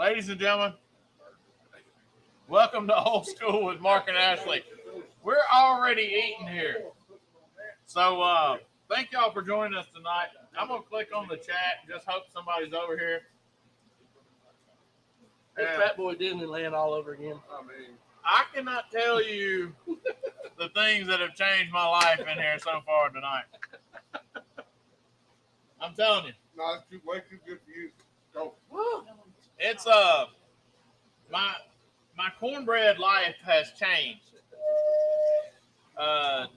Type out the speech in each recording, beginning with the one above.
Ladies and gentlemen, welcome to Old School with Mark and Ashley. We're already eating here. So thank y'all for joining us tonight. I'm going to click on the chat. Just hope somebody's over here. It's Fat Boy Disneyland all over again. I cannot tell you the things that have changed my life in here so far tonight. I'm telling you. No, it's way too good for you. Go. It's my cornbread life has changed.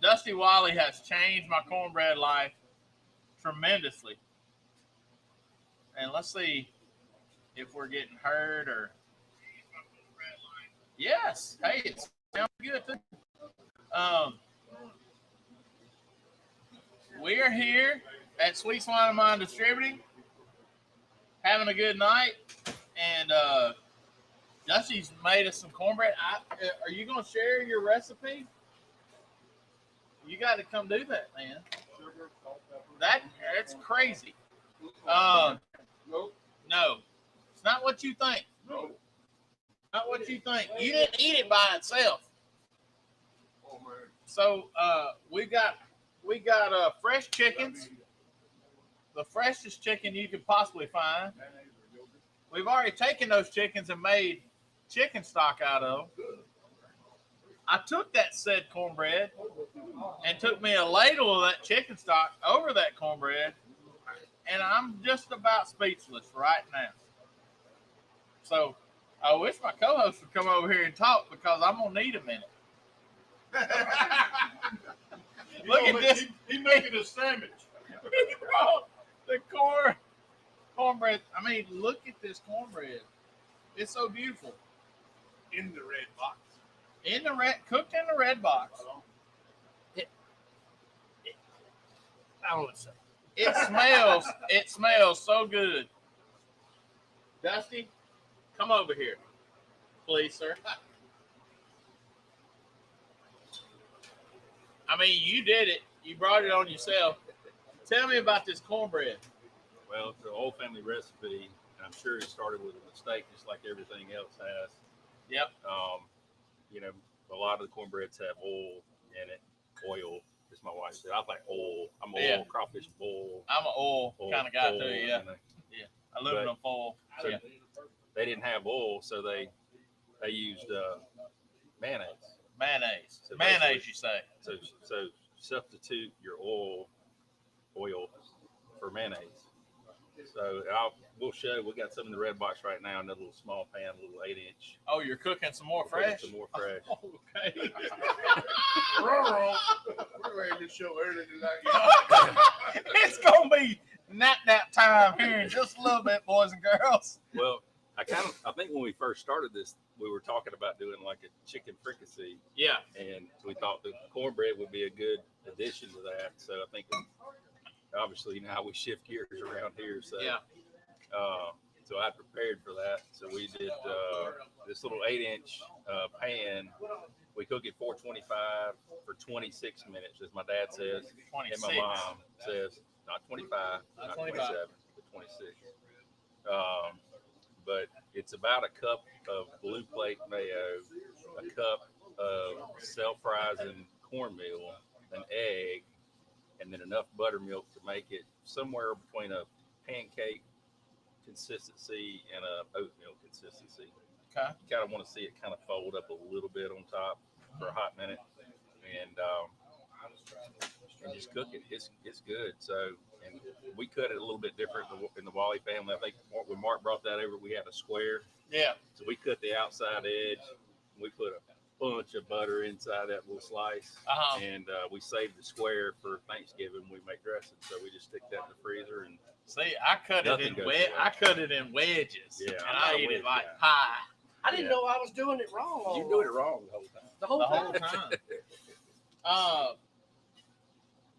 Dusty Wally has changed my cornbread life tremendously. And let's see if we're getting heard or. Yes. Hey, it sounds good too. We are here at Sweet Swine of Mine Distributing, having a good night, and Dusty's made us some cornbread. Are you going to share your recipe? You got to come do that, man. That's crazy. Nope. No, it's not what you think. No. Not what you think. You didn't eat it by itself. Oh man. So we got fresh chickens, the freshest chicken you could possibly find. We've already taken those chickens and made chicken stock out of them. I took that said cornbread and took me a ladle of that chicken stock over that cornbread, and I'm just about speechless right now. So I wish my co-host would come over here and talk because I'm gonna need a minute. Look at this. He's making a sandwich. The cornbread. I mean, look at this cornbread. It's so beautiful. In the red box. Cooked in the red box. I don't know what to say. It smells so good. Dusty, come over here, please, sir. I mean, you did it. You brought it on yourself. Tell me about this cornbread. Well, it's an old family recipe, and I'm sure it started with a mistake, just like everything else has. Yep. A lot of the cornbreads have oil in it. Oil, as my wife said. I like oil. I'm oil, Yeah. crawfish oil. I'm an oil kind of guy oil, too. Yeah. Aluminum foil. So Yeah. they didn't have oil, so they used mayonnaise. Mayonnaise. So Mayonnaise, you say? So substitute your oil for mayonnaise. So we'll show. We got some in the red box right now in a little small pan, a little 8-inch. Oh, you're cooking some more We're cooking fresh? Some more fresh. Okay. We're ready to show early tonight. It's going to be nap time here in just a little bit, boys and girls. Well, I think when we first started this, we were talking about doing like a chicken fricassee, Yeah. and we thought the cornbread would be a good addition to that. So I think, obviously, you know how we shift gears around here. So Yeah. So I prepared for that. So we did this little 8-inch pan. We cook it 425 for 26 minutes, as my dad says, 26. and my mom says, not 25, not 27, but 26. But it's about a cup of blue plate mayo, a cup of self-rising cornmeal, an egg, and then enough buttermilk to make it somewhere between a pancake consistency and a oatmeal consistency. Okay. You kind of want to see it kind of fold up a little bit on top for a hot minute, and just cook it. It's good. So, and we cut it a little bit different in the Wally family. I think when Mark brought that over, we had a square. Yeah. So we cut the outside edge. We put a bunch of butter inside that little slice, and we saved the square for Thanksgiving. We make dressing, so we just stick that in the freezer. And see, I cut it in wedges. Yeah, and I eat it like pie. I didn't know I was doing it wrong. You do it wrong the whole time. The whole time.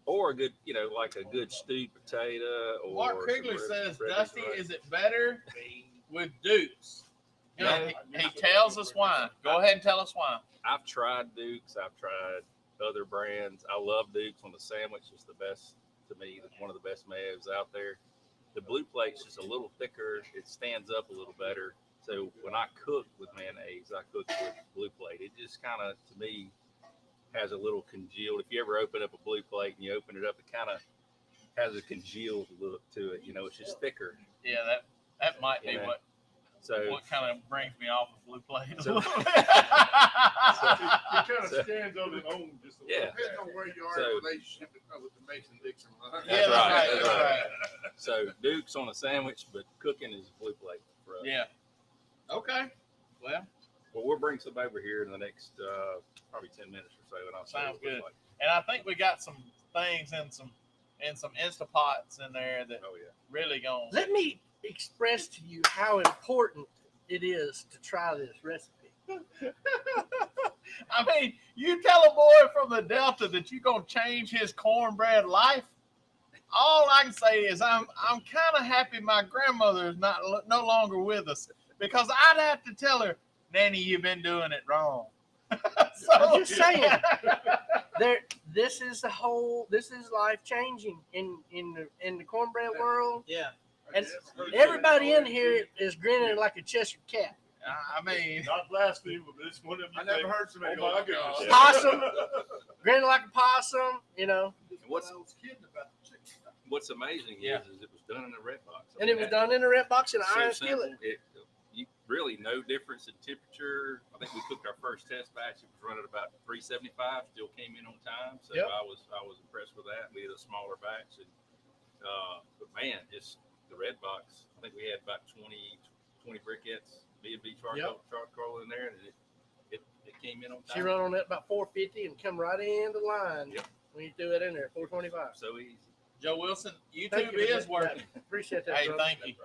Or a good, like a good stewed potato. Or Mark Krigler says, red Dusty, rice. is it better with Dukes? He tells us why. Go ahead and tell us why. I've tried Dukes. I've tried other brands. I love Dukes on the sandwich. It's the best to me. It's one of the best mayos out there. The blue plate's just a little thicker. It stands up a little better. So when I cook with mayonnaise, I cook with blue plate. It just kind of, to me, has a little congealed. If you ever open up a blue plate and you open it up, it kind of has a congealed look to it. It's just thicker. Yeah, that might be what kind of brings me off of blue plate. It kind of stands on its own just a little. Depends on where you are in relationship with the Mason-Dixon line. That's right. So Duke's on a sandwich, but cooking is blue plate for us. Yeah. Okay. Well, we'll bring some over here in the next probably 10 minutes or so, and I'll show you sounds what it good. looks like. And I think we got some things in some Instapots in there that really gonna. Let me express to you how important it is to try this recipe. I mean, you tell a boy from the Delta that you're gonna change his cornbread life. All I can say is I'm kind of happy my grandmother is no longer with us, because I'd have to tell her, Nanny, you've been doing it wrong. So, I'm just saying, this is life changing in the cornbread world. Yeah. And everybody in here is grinning like a Cheshire cat. I mean, not blasphemy, but this one of you. I never heard somebody go, my goodness. Possum, grinning like a possum, What's amazing is it was done in a red box. And it was done in a red box in an iron skillet. Really no difference in temperature. I think we cooked our first test batch. It was running about 375. Still came in on time, so I was impressed with that. We did a smaller batch, and but man, just the red box. I think we had about 20 briquettes, B&B charcoal in there, and it came in on time. She run on that about 450 and come right into line when you threw it in there, 425. So easy. Joe Wilson, YouTube is working. Appreciate that. Hey, thank you.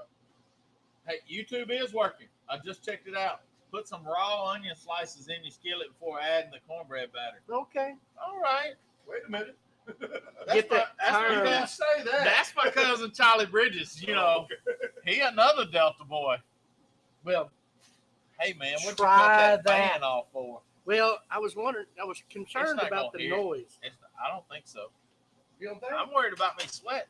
Hey, YouTube is working. I just checked it out. Put some raw onion slices in your skillet before adding the cornbread batter. Okay. All right. Wait a minute. That's my cousin Charlie Bridges. He another Delta boy. Well, hey man, what you cut that fan off for? Well, I was concerned about the noise. I don't think so. You don't think? I'm worried about me sweating.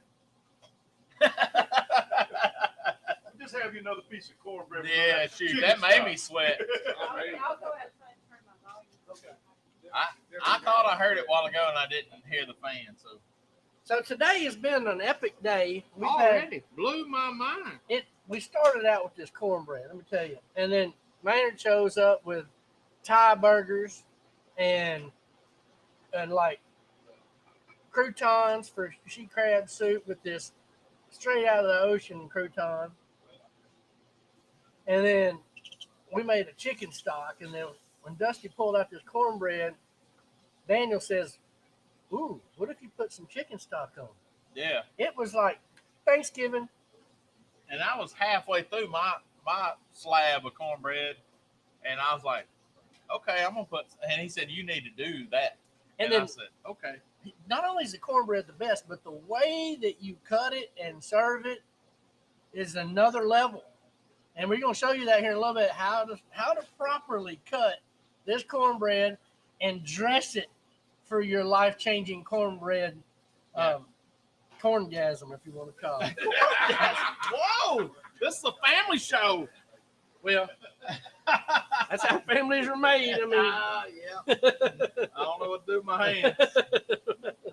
Just have you another piece of cornbread. Yeah, shoot, that made me sweat. I'll go ahead and turn my volume. Okay. I thought I heard it a while ago and I didn't hear the fan. So today has been an epic day. Blew my mind. We started out with this cornbread, let me tell you, and then Maynard shows up with Thai burgers and like croutons for she crab soup with this straight out of the ocean crouton. And then we made a chicken stock. And then when Dusty pulled out this cornbread, Daniel says, "Ooh, what if you put some chicken stock on?" Yeah. It was like Thanksgiving. And I was halfway through my slab of cornbread. And I was like, okay, I'm going to put, and he said, you need to do that. And then I said, okay. Not only is the cornbread the best, but the way that you cut it and serve it is another level. And we're going to show you that here in a little bit, how to properly cut this cornbread and dress it for your life-changing cornbread, corngasm, if you want to call it. Whoa! This is a family show. Well, that's how families are made. I mean, yeah. I don't know what to do with my hands.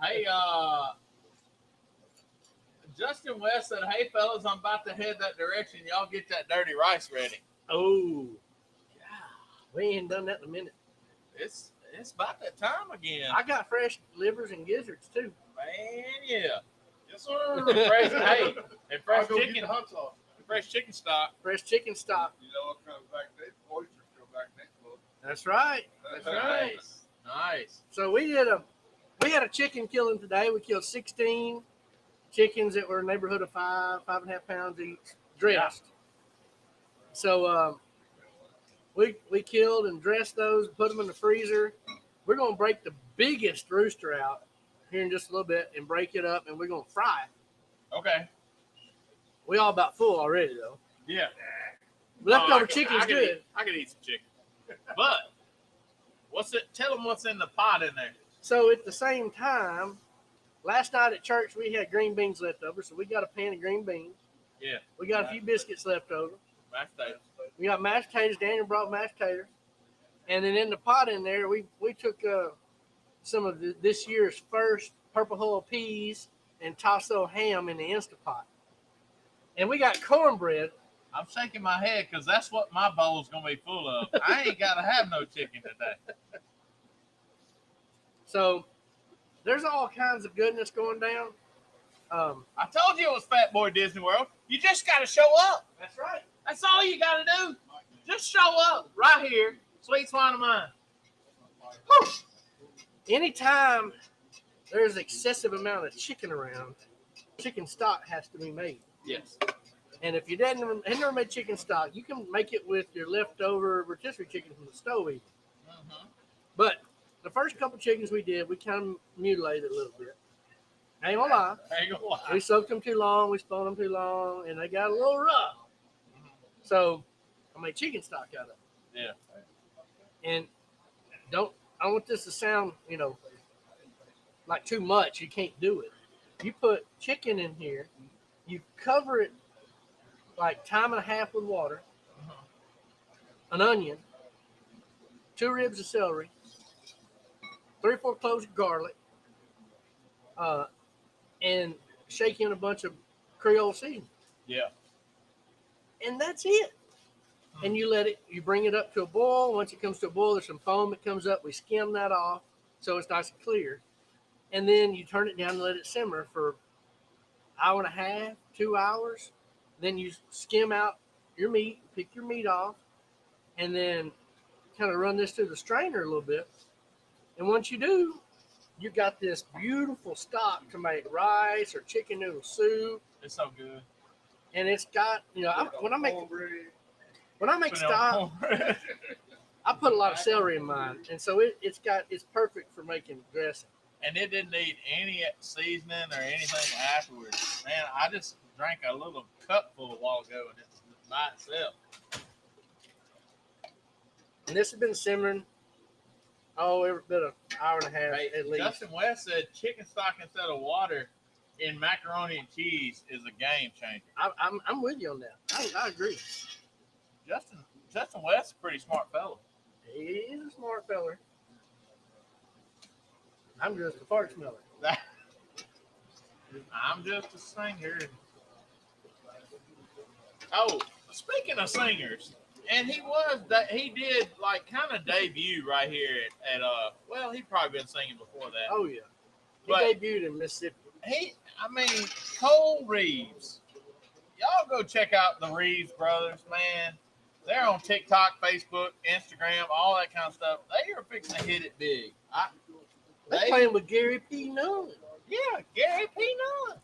Hey, Justin West said, "Hey fellas, I'm about to head that direction. Y'all get that dirty rice ready." Oh, yeah. We ain't done that in a minute. It's about that time again. I got fresh livers and gizzards too. Man, yeah. Yes, sir. And fresh chicken. Hot sauce. Fresh chicken stock. Fresh chicken stock. You know what comes back next? Oysters come back next month. That's right. That's right. Nice. So we had a chicken killing today. We killed 16 chickens that were in the neighborhood of 5.5 pounds each, dressed. Yeah. So we killed and dressed those, put them in the freezer. We're gonna break the biggest rooster out here in just a little bit and break it up, and we're gonna fry it. Okay. We all about full already though. Yeah. Leftover chicken's good. I could eat some chicken. But tell them what's in the pot in there. So at the same time, last night at church we had green beans left over, so we got a pan of green beans. Yeah. We got a few biscuits left over. Mashed potatoes. We got mashed potatoes. Daniel brought mashed potatoes. And then in the pot in there, we took some of this year's first Purple Hull peas and tasso ham in the Instapot. And we got cornbread. I'm shaking my head because that's what my bowl's going to be full of. I ain't got to have no chicken today. So there's all kinds of goodness going down. I told you it was Fat Boy Disney World. You just got to show up. That's right. That's all you got to do. Just show up right here. Sweet Swine of Mine. Whew. Anytime there's excessive amount of chicken around, chicken stock has to be made. Yes. And if you have never made chicken stock, you can make it with your leftover rotisserie chicken from the stove even. Mm-hmm. But the first couple chickens we did, we kind of mutilated a little bit. I ain't gonna lie. I ain't gonna lie. We soaked them too long, we spun them too long, and they got a little rough. So I made chicken stock out of it. Yeah. And I want this to sound, like too much. You can't do it. You put chicken in here, you cover it like time and a half with water, an onion, 2 ribs of celery, 3 or 4 cloves of garlic, and shake in a bunch of Creole seasoning. Yeah. And that's it. And you bring it up to a boil. Once it comes to a boil, there's some foam that comes up. We skim that off so it's nice and clear. And then you turn it down and let it simmer for an hour and a half, 2 hours. Then you skim out your meat, pick your meat off, and then kind of run this through the strainer a little bit. And once you do, you got this beautiful stock to make rice or chicken noodle soup. It's so good. And it's got, when I make stock, I put a lot of celery in mine, and so it's perfect for making dressing. And it didn't need any seasoning or anything afterwards. Man, I just drank a little cupful a while ago, and it's by itself. And this has been simmering, every bit of hour and a half at least. Justin West said chicken stock instead of water in macaroni and cheese is a game changer. I'm with you on that. I agree. Justin West is a pretty smart fellow. He's a smart feller. I'm just a fart smeller. I'm just a singer. Oh, speaking of singers, and he did like kind of debut right here at well, he'd probably been singing before that. Oh yeah. He debuted in Mississippi. Cole Reeves. Y'all go check out the Reeves brothers, man. They're on TikTok, Facebook, Instagram, all that kind of stuff. They are fixing to hit it big. They're playing with Gary P. Nunn. Yeah, Gary P. Nunn.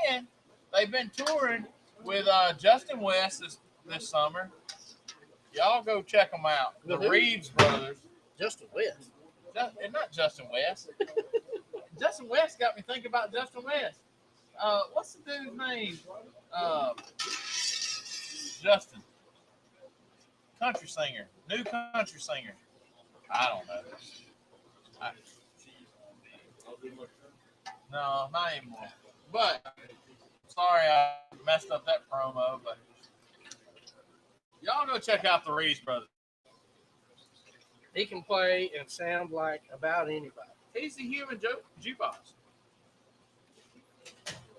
And they've been touring with Justin West this summer. Y'all go check them out. The Reeves brothers. Justin West. Not Justin West. Justin West got me thinking about Justin West. What's the dude's name? Justin. Country singer. New country singer. I don't know. No, not anymore. But, sorry I messed up that promo, but y'all go check out the Reeves brothers. He can play and sound like about anybody. He's the human jukebox.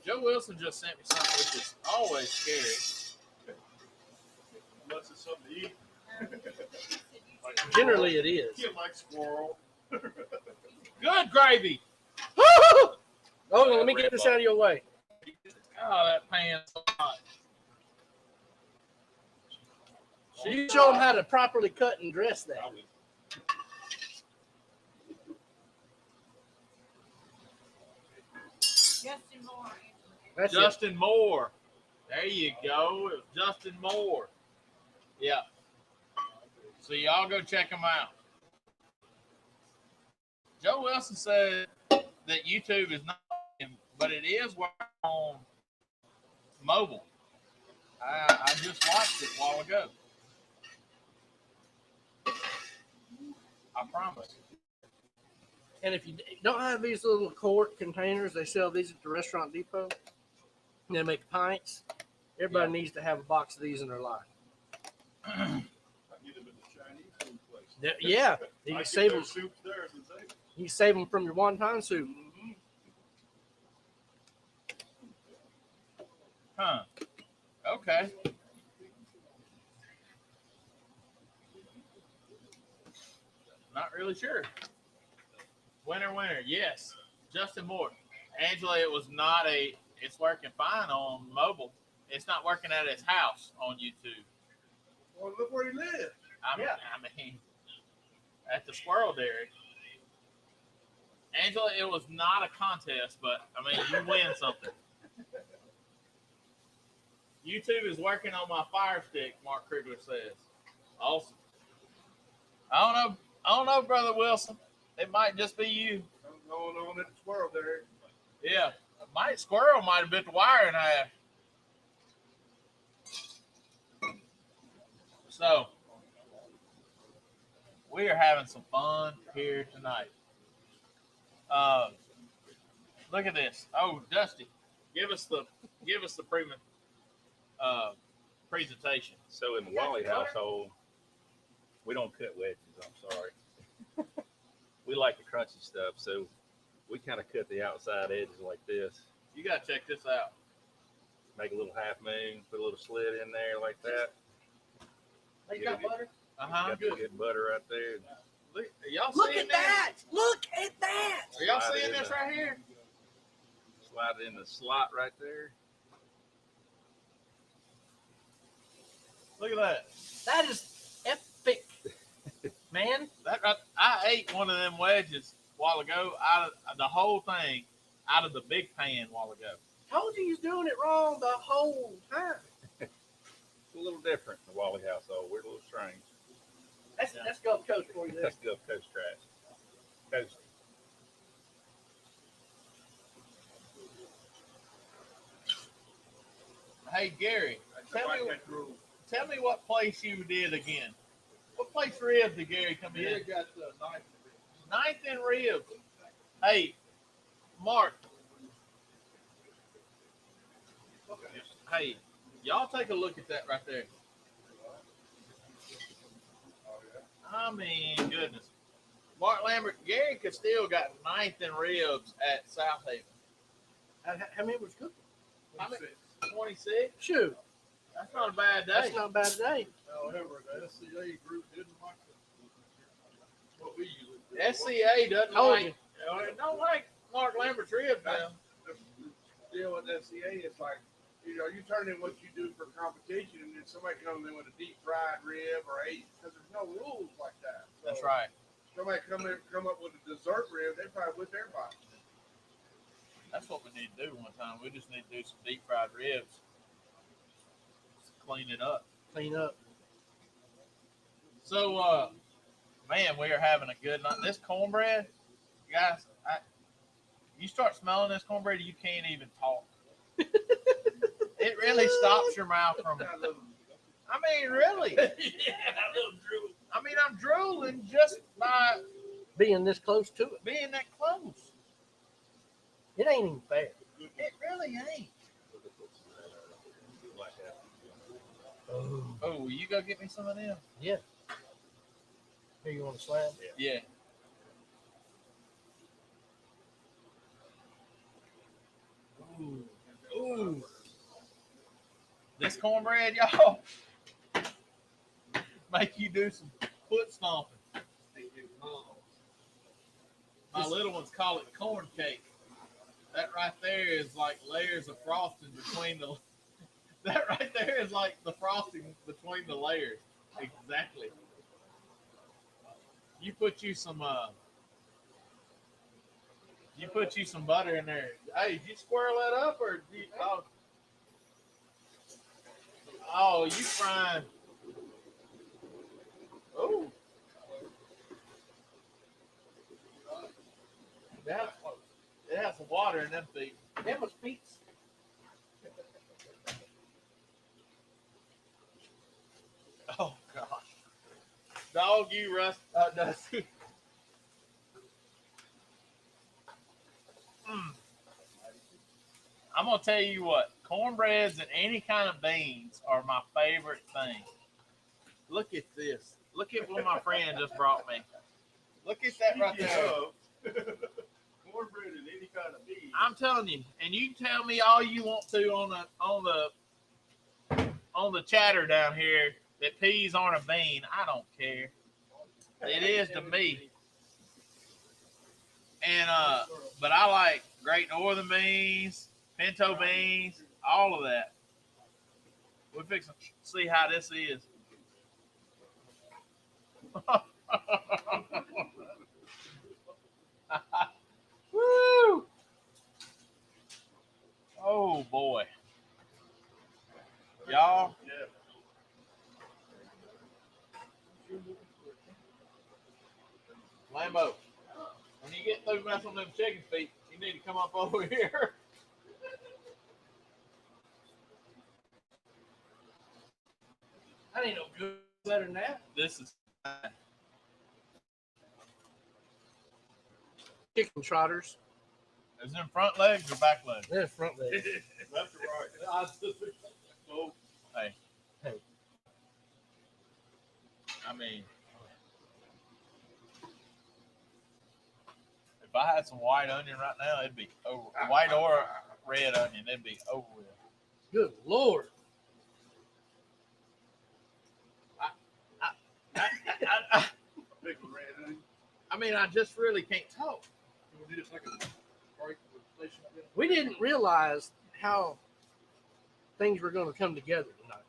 Joe Wilson just sent me something which is always scary. Unless it's something to eat. Generally, it is. You like squirrel. Good gravy. Oh, let me get this out of your way. Oh, that pan's so hot. You show them how to properly cut and dress that. Justin Moore. That's Justin Moore. There you go. It was Justin Moore. Yeah. So y'all go check him out. Joe Wilson said that YouTube is not, but it is working on mobile. I just watched it a while ago. I promise. And if you don't have these little quart containers, they sell these at the Restaurant Depot. They make pints. Everybody needs to have a box of these in their life. get them at the Chinese food place. Yeah, you I can get save their them. soups there since they. You can save them from your wonton soup. Huh. Okay. Not really sure. Winner. Yes. Justin Moore. Angela, it was not a. It's working fine on mobile. It's not working at his house on YouTube. Well, look where he lives. I mean, at the Squirrel Dairy. Angela, it was not a contest, but I mean, you win something. YouTube is working on my Fire Stick, Mark Krigler says. Awesome. I don't know, Brother Wilson. It might just be you. Something going on at the Squirrel there. Yeah. Squirrel might have bit the wire in half. So, we are having some fun here tonight. Look at this. Oh, Dusty, give us the presentation. So in the Wally household, we don't cut wedges. I'm sorry. We like the crunchy stuff, so we kind of cut the outside edges like this. You gotta check this out. Make a little half moon, put a little slit in there like that. They got butter. Got the good butter right there. Look, are y'all Look seeing at this? that! Look at that! Are y'all Slide it seeing in this there. right here? Slide it in the slot right there. Look at that. That is epic, man. I ate one of them wedges a while ago out of the whole thing out of the big pan a while ago. Told you he's doing it wrong the whole time. It's a little different in the Wally household. We're a little strange. That's Gulf Coast for you there. That's Gulf Coast trash. Coast. Hey Gary, tell Like me that rule. what place you did again. What place ribs did Gary come in? Yeah, got the knife. Ninth in ribs. Hey, Mark. Hey, y'all take a look at that right there. I mean, goodness. Mark Lambert, Gary Castile got ninth in ribs at South Haven. How many was cooking? How many? 26? Shoot, That's not a bad day. that's not a bad day. However, the SCA group didn't like what we usually do. SCA doesn't Told like, don't like Mark Lambert's ribs now. The deal with SCA is like, you turn in what you do for competition, and then somebody comes in with a deep fried rib or because there's no rules like that. So That's right. Somebody come up with a dessert rib, they probably whip everybody. That's what we need to do one time. We just need to do some deep fried ribs. Just clean it up. Clean up. So, man, we are having a good night. This cornbread, guys, you start smelling this cornbread, you can't even talk. It really stops your mouth from. I mean, really. I mean, I'm drooling just by Being this close to it, being that close. it ain't even fair. It really ain't. Oh, Oh, will you go get me some of them? yeah. Here, you want to slab? Yeah. Ooh. This cornbread, y'all, make you do some foot stomping. My little ones call it corn cake. That right there is like layers of frosting between the. That right there is like the frosting between the layers. Exactly. You put you some butter in there. Hey, did you swirl that up or did you, oh, you frying. Oh. It has some water in them feet. That was Pete's. Oh gosh. Dog, you rust Dusty. I'm gonna tell you what, cornbreads and any kind of beans are my favorite thing. Look at this. Look at what my friend just brought me. Look at that right there. Cornbread in any kind of meat. I'm telling you, and you can tell me all you want to on the chatter down here that peas aren't a bean. I don't care. It is to me. And but I like Great Northern beans, pinto beans, all of that. We're fixing to see how this is. Woo! Oh boy, y'all. Yeah. Lambo, when you get through messing with them chicken feet, you need to come up over here. I ain't no good better than that. This is Chicken trotters. is them front legs or back legs? They're front legs. That's right. So, Hey, Hey. I mean, if I had some white onion right now, it'd be over. White or red onion, it'd be over with. Good Lord. big red onion. I mean, I just really can't talk. We'll do this like a break for the station. We didn't realize how things were going to come together tonight.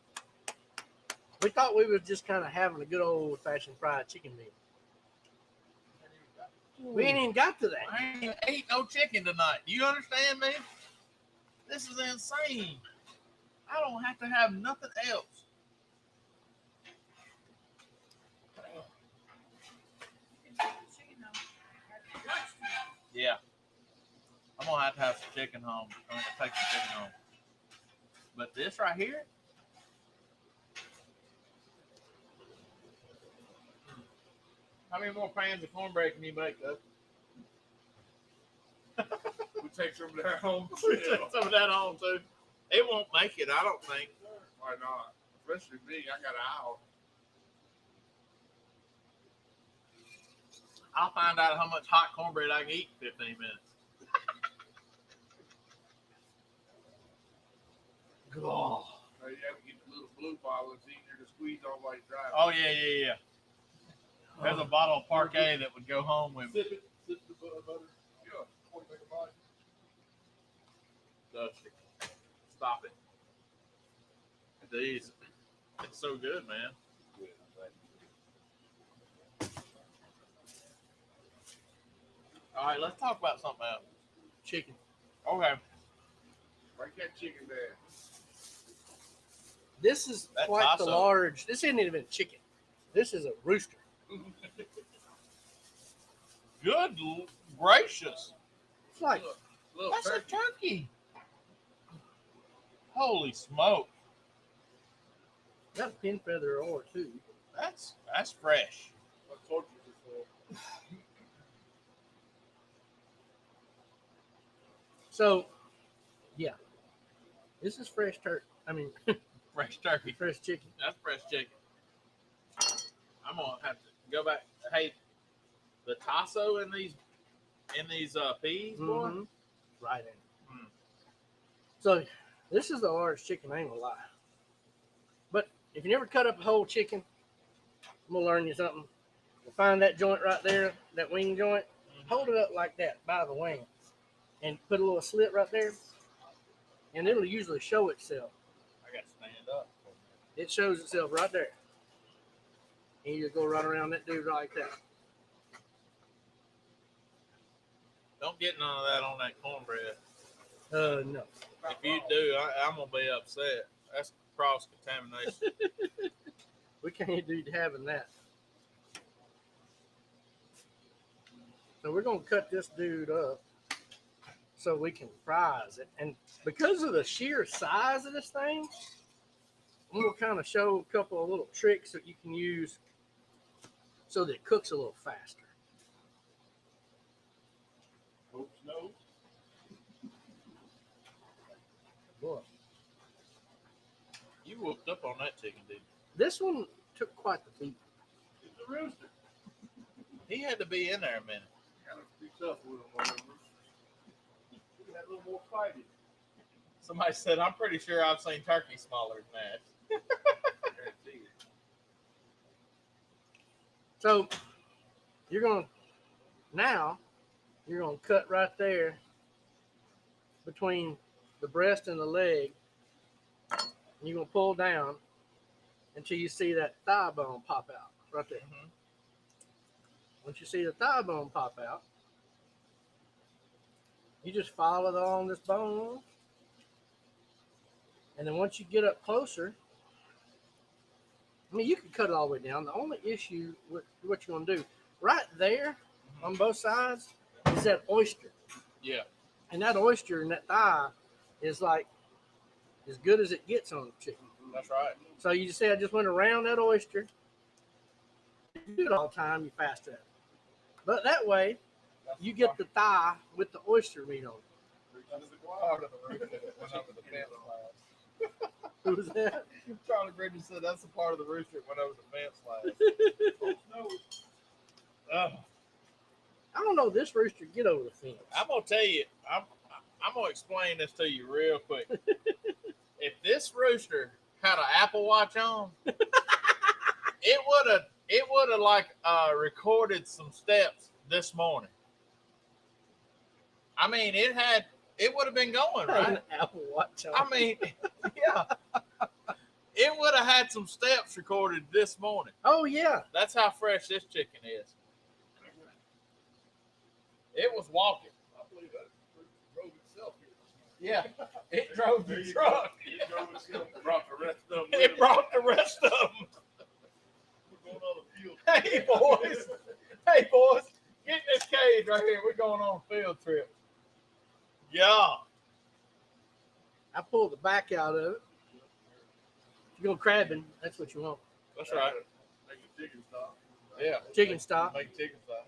We thought we were just kind of having a good old fashioned fried chicken meal. We ain't even got to that. I ain't ate no chicken tonight. Do you understand me? This is insane. I don't have to have nothing else. Yeah. I'm gonna have some chicken home. I'm gonna take some chicken home. But this right here, how many more pans of cornbread can you make, though? We take some of that home. Take some of that home too. It won't make it, I don't think. Why not? Especially me. I got an hour. I'll find out how much hot cornbread I can eat in 15 minutes. Oh. You have to get the little blue bottle. It's easier to squeeze on while you drive. Oh yeah. There's a bottle of Parquet that would go home with me. Sip the butter. Yeah. Before you make a bite. Dusty. Stop it. These. It's so good, man. All right, let's talk about something else. Chicken. Okay. Break that chicken down. This is That's quite the awesome. large. This isn't even a chicken. This is a rooster. Good gracious. It's like Little That's a turkey. turkey. Holy smoke. got a pin feather or two. That's fresh. I told you before. So, yeah, this is fresh turkey. I mean, Fresh turkey. fresh chicken. That's fresh chicken. I'm gonna have to go back. Hey, the tasso in these peas, boy. Mhm. Right in. Mm. So, this is the large chicken. I ain't gonna lie. But if you never cut up a whole chicken, I'm gonna learn you something. You find that joint right there, that wing joint. Hold it up like that by the wing, and put a little slit right there, and it'll usually show itself. I gotta stand up. It shows itself right there. And you just go right around that dude like that. Don't get none of that on that cornbread. No. If you do, I'm gonna be upset. That's cross contamination. We can't do having that. So we're gonna cut this dude up so we can fries it. And because of the sheer size of this thing, I'm gonna kind of show a couple of little tricks that you can use so that it cooks a little faster. Folks know. Boy, You whooped up on that chicken, dude. this one took quite the beat. It's a rooster. He had to be in there a minute. Gotta be tough with him, whatever. He had a little more fighting. Somebody said, I'm pretty sure I've seen turkey smaller than that. Guarantee it. So you're gonna cut right there between the breast and the leg. And you're gonna pull down until you see that thigh bone pop out right there. Mhm. Once you see the thigh bone pop out, you just follow along this bone. And then once you get up closer, I mean, you can cut it all the way down. The only issue with what you're going to do right there on both sides is that oyster. Yeah. And that oyster and that thigh is like as good as it gets on a chicken. That's right. So you just say, I just went around that oyster. If you do it all the time, you're faster at it. But that way, you get the thigh with the oyster meat on it. That's the part of the rooster that went over the fence last. Who was that? Charlie Bridges said that's the part of the rooster that went over the fence last. Folks know it. I don't know this rooster get over the fence. I'm gonna tell you, I'm gonna explain this to you real quick. If this rooster had an Apple Watch on, it would have like recorded some steps this morning. I mean, it would have been going, An right? Apple Watch on. I mean, yeah. It would have had some steps recorded this morning. Oh yeah. That's how fresh this chicken is. It was walking. I believe that drove itself here. Yeah, it drove the truck. It drove itself and brought the rest of them. with It brought the rest of them. We're going on a field. Hey boys, get in this cage right here. We're going on a field trip. Yeah, I pulled the back out of it. You go crabbing, that's what you want. that's right. Make a chicken stock. Yeah, Chicken stock. Make chicken stock.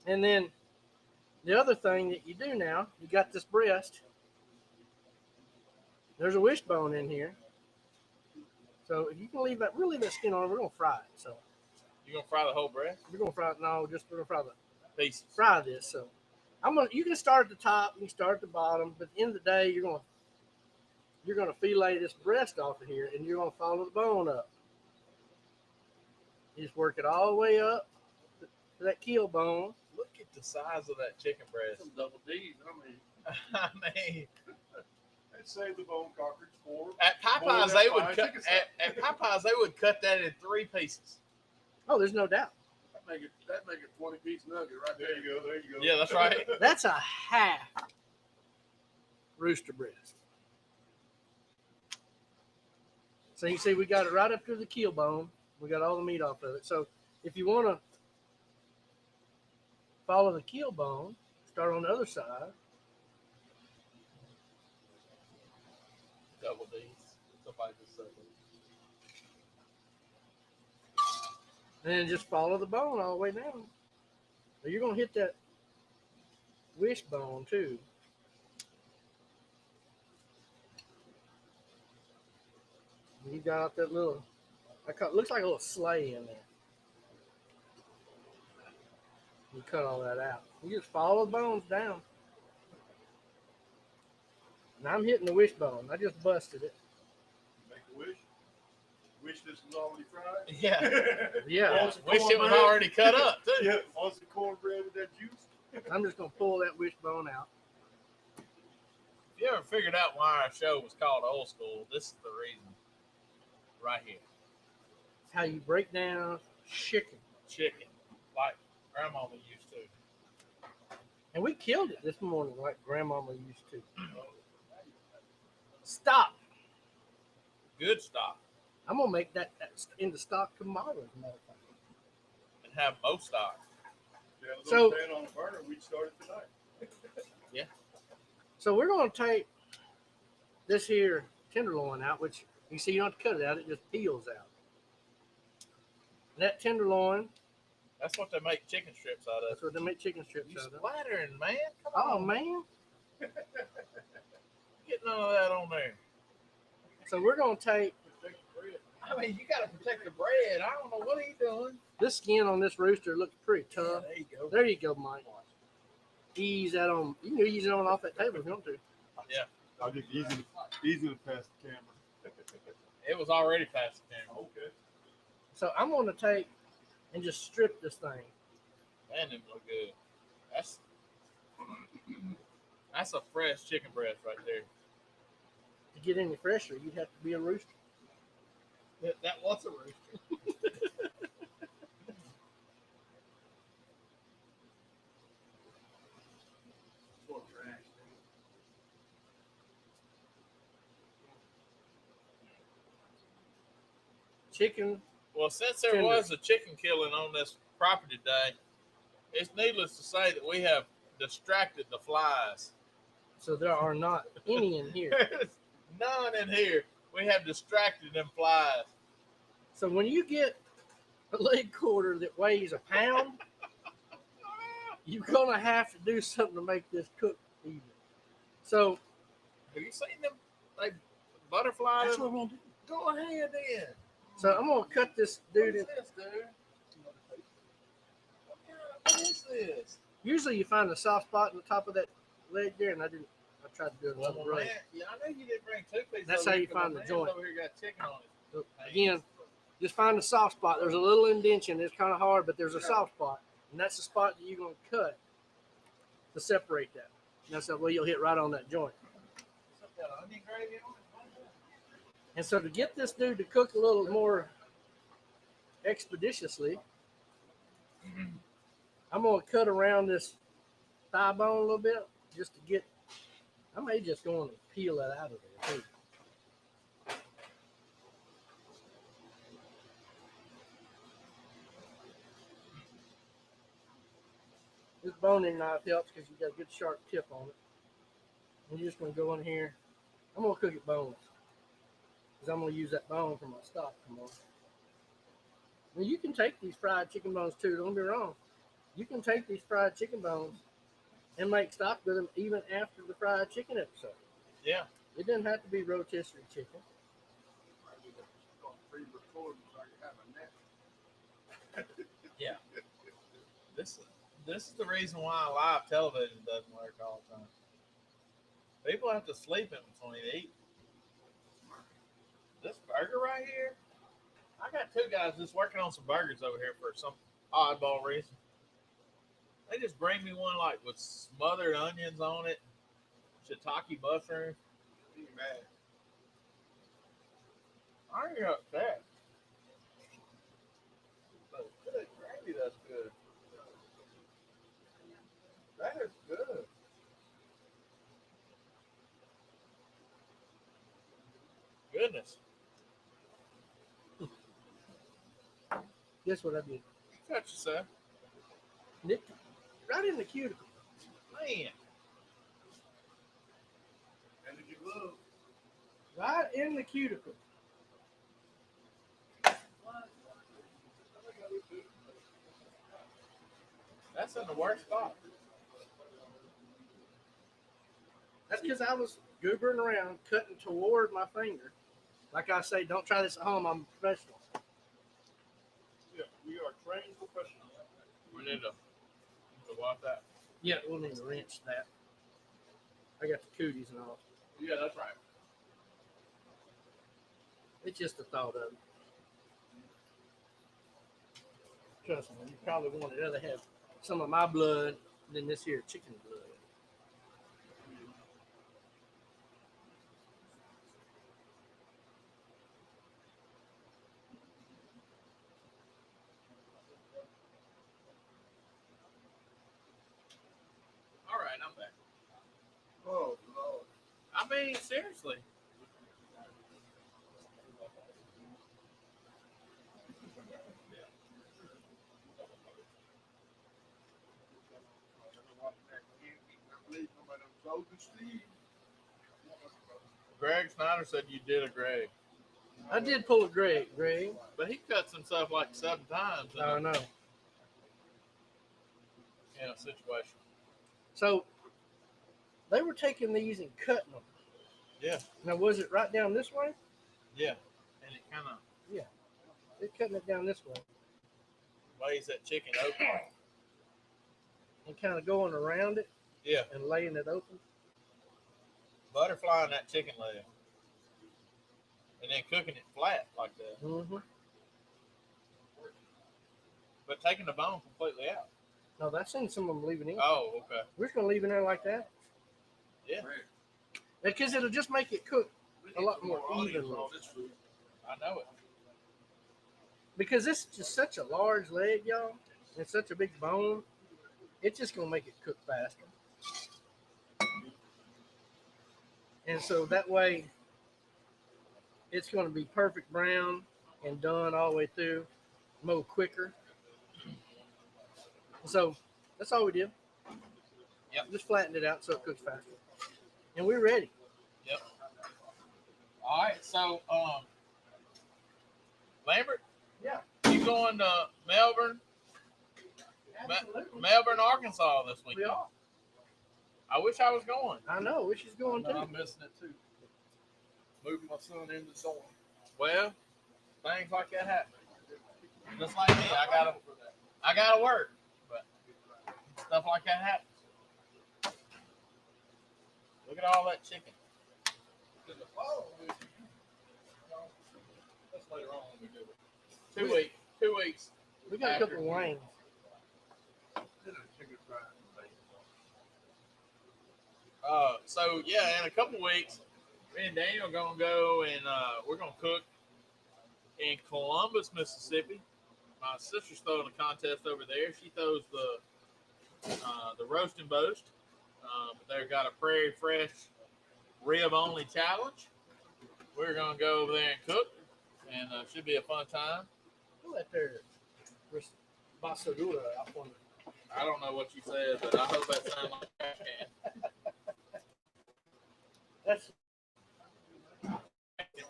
And then the other thing that you do now, you got this breast. There's a wishbone in here. So if you can leave that skin on, we're gonna fry it. So You gonna fry the whole breast? we're gonna fry it. No, just we're gonna Pieces. fry this. So you can start at the top, you can start at the bottom, but at the end of the day, you're gonna fillet this breast off of here, and you're gonna follow the bone up. You just work it all the way up to that keel bone. Look at the size of that chicken breast. Some double D's. I mean, I mean, they save the bone cartridge for. at Boil Popeyes that they would fine cut chicken stock. at Popeyes they would cut that in 3 pieces. Oh, there's no doubt. That make it 20-piece nugget right there. You go. There you go. Yeah, that's right. That's a half rooster breast. So you see, we got it right up to the keel bone. We got all the meat off of it. So if you want to follow the keel bone, start on the other side. Double D's. Somebody just said that. And then just follow the bone all the way down. So you're going to hit that wishbone too. And you got out that little, looks like a little sleigh in there. You cut all that out. You just follow the bones down. And I'm hitting the wishbone. I just busted it. Make a wish. Wish this was already fried. Yeah. Yeah. Wish it was already cut up too. Yeah, on some cornbread with that juice. I'm just going to pull that wishbone out. If you ever figured out why our show was called Old School, this is the reason. Right here. It's how you break down chicken. Chicken. Like grandmama used to. And we killed it this morning like grandmama used to. Stop. Good stock. I'm going to make that into stock tomorrow, as a matter of fact. And have most stock. Yeah, So- stand on the burner. We'd start it tonight. So we're going to take this here tenderloin out, which you see you don't have to cut it out. It just peels out. And that tenderloin, That's what they make chicken strips out of. that's what they make chicken strips You out of. splattering, man. Come Oh, on. man. Get none of that on there. So we're going to take, Take the bread. I I mean, you got to protect the bread. I don't know what he's doing. This skin on this rooster looks pretty Yeah, tough. there you go. There you go, Mike. Ease that on. You can ease it on off that table if you want to. I think easy to pass the camera. It was already past the camera. Okay. So I'm going to take and just strip this thing. Man, them look good. That's a fresh chicken breast right there. To get any fresher, you'd have to be a rooster. That was a rooster. Chicken. Well, since there Tender. was a chicken killing on this property today, it's needless to say that we have distracted the flies. So there are not any in here. There's none in here. We have distracted them flies. So when you get a leg quarter that weighs a pound, you're gonna have to do something to make this cook even. So Have you seen them like butterflies? that's what I'm gonna do. Go ahead then. So I'm gonna cut this What dude is in. this, dude? What is this? Usually you find a soft spot in the top of that leg there, and I tried to do it Well, another my way. man, yeah, I know you didn't bring 2 pieces. That's over how here you 'cause my find the man's joint. Over here got chicken on it. So, again, just find the soft spot. There's a little indentation. It's kind of hard, but there's a soft spot, and that's the spot that you're gonna cut to separate that. And that's the way you'll hit right on that joint. What's that, onion gravy on it? And so to get this dude to cook a little more expeditiously, I'm gonna cut around this thigh bone a little bit just to get. I may just go on and peel that out of there too. This boning knife helps because you got a good sharp tip on it. And you're just gonna go in here. I'm gonna cook it boneless because I'm gonna use that bone for my stock tomorrow. Now you can take these fried chicken bones too. Don't be wrong. You can take these fried chicken bones and make stock with them even after the fried chicken episode. Yeah. It doesn't have to be rotisserie chicken. This is the reason why live television doesn't work all the time. People have to sleep in between eating. This burger right here, I got 2 guys just working on some burgers over here for some oddball reason. They just bring me one like with smothered onions on it, shiitake mushrooms. Man, I ain't upset. But good gravy, that's good. That is good. Goodness. Guess what I did? Got yourself. Nipped it right in the cuticle. Man. and did you glove? Right in the cuticle. That's in the worst spot. That's because I was goobering around, cutting toward my finger. Like I say, don't try this at home. I'm a professional. Yeah, we are trained professionals. We need to watch that. Yeah, we'll need to wrench that. I got the cooties and all. Yeah, that's right. It's just the thought of it. Trust me, you probably wanted to rather have some of my blood than this here chicken blood. All right, I'm back. Oh, Lord. I mean, seriously. I believe somebody sold the Steve. Greg Snyder said you did a Greg, I did pull a Greg, but he cuts himself like 7 times I don't know. in a situation. So they were taking these and cutting them. Yeah, Now, was it right down this way? yeah, and it kind of They're cutting it down this way Lays that chicken open. and kind of going around it Yeah. and laying it open. Butterflying that chicken leg. And then cooking it flat like that. Mm-hmm. But taking the bone completely out. No, I've seen some of them leaving in. Oh, okay. We're just gonna leave it in there like that Yeah. because it'll just make it cook a lot more evenly. I know it. Because this is just such a large leg, y'all, and such a big bone. It's just gonna make it cook faster. And so that way, it's gonna be perfect brown and done all the way through, more quicker. So that's all we did. Yep. Just flattened it out so it cooks faster. And we're ready. Yep. All right. So, Lambert? Yeah. You going to Melbourne, Melbourne, Arkansas this We weekend? are. I wish I was going. I know. Wish he's going No, too. I'm missing it too. Moving my son into the dorm. Well, things like that happen. Just like me, I gotta work, but stuff like that happens. Look at all that chicken. In the fall, that's later on when we do it. 2 weeks. 2 weeks. We got a couple of wings. Chicken fried. So yeah, in a couple weeks, me and Daniel are gonna go and we're gonna cook in Columbus, Mississippi. My sister's throwing a contest over there. She throws the roast and boast. But they've got a Prairie Fresh rib only challenge. We're gonna go over there and cook, and should be a fun time. Who that there? Basadura out on I don't know what you said, but I hope that sounds like trash can.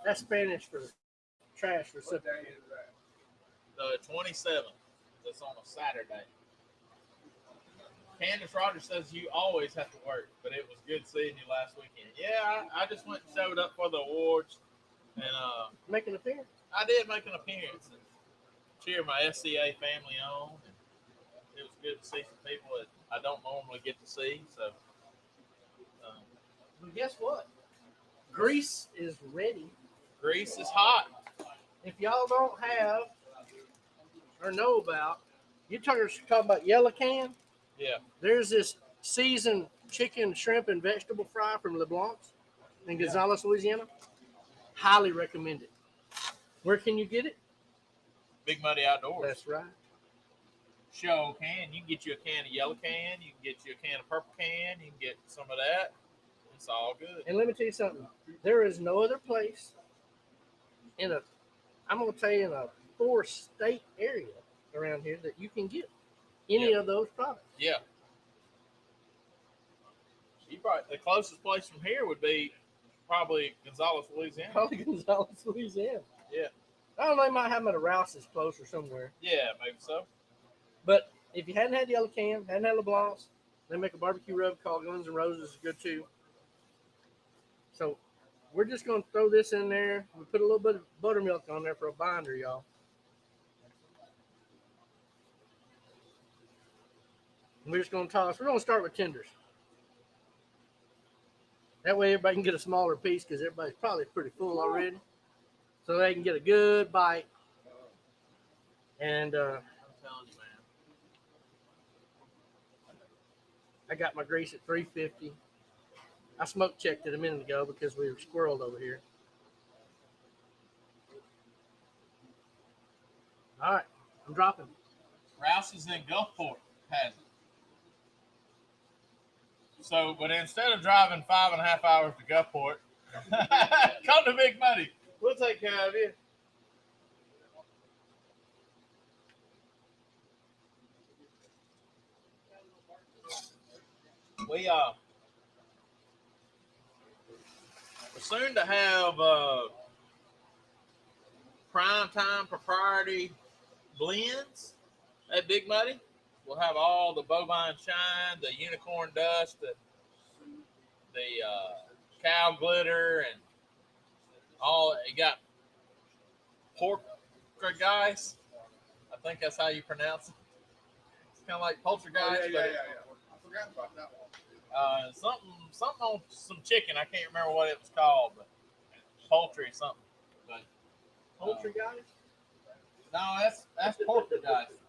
That's Spanish for trash What recipient. day is that? The 27th. That's on a Saturday. Candace Rogers says you always have to work, but it was good seeing you last weekend. Yeah, I just went and showed up for the awards, and Make an appearance. I did make an appearance and cheer my SCA family on. And it was good to see some people that I don't normally get to see. So, But guess what? Greece is ready. Greece is hot. If y'all don't have or know about, you talking about yellow can? Yeah. There's this seasoned chicken, shrimp, and vegetable fry from LeBlanc's in Gonzales, Louisiana. Highly recommend it. Where can you get it? Big Muddy Outdoors. That's right. Show can. You can get you a can of yellow can. You can get you a can of purple can. You can get some of that. It's all good. And let me tell you something. There is no other place I'm going to tell you, in a 4-state area around here that you can get any of those products. Yeah. You probably the closest place from here would be probably Gonzales, Louisiana. Probably Gonzales, Louisiana. Yeah. I don't know, they might have them at a Rouse's close or somewhere. Yeah, maybe so. But if you hadn't had Yellow Can, hadn't had LeBlanc's, they make a barbecue rub called Guns N' Roses. Is good too. So we're just going to throw this in there. We put a little bit of buttermilk on there for a binder, y'all. And we're just going to toss. We're going to start with tenders. That way everybody can get a smaller piece because everybody's probably pretty full already. So they can get a good bite. And I'm telling you, man. I got my grease at 350. I smoke checked it a minute ago because we were squirreled over here. All right, I'm dropping. Rouse's in Gulfport has it. So, but instead of driving 5.5 hours to Gulfport, come to Big Muddy. We'll take care of you. We're soon to have prime time propriety blends at Big Muddy. We'll have all the bovine shine, the unicorn dust, the cow glitter, and all. You got poltergeist. I think that's how you pronounce it. It's kind of like poltergeist, but I forgot about that one. something on some chicken. I can't remember what it was called, but poultry something. But Poultry guys? no, that's poltergeist.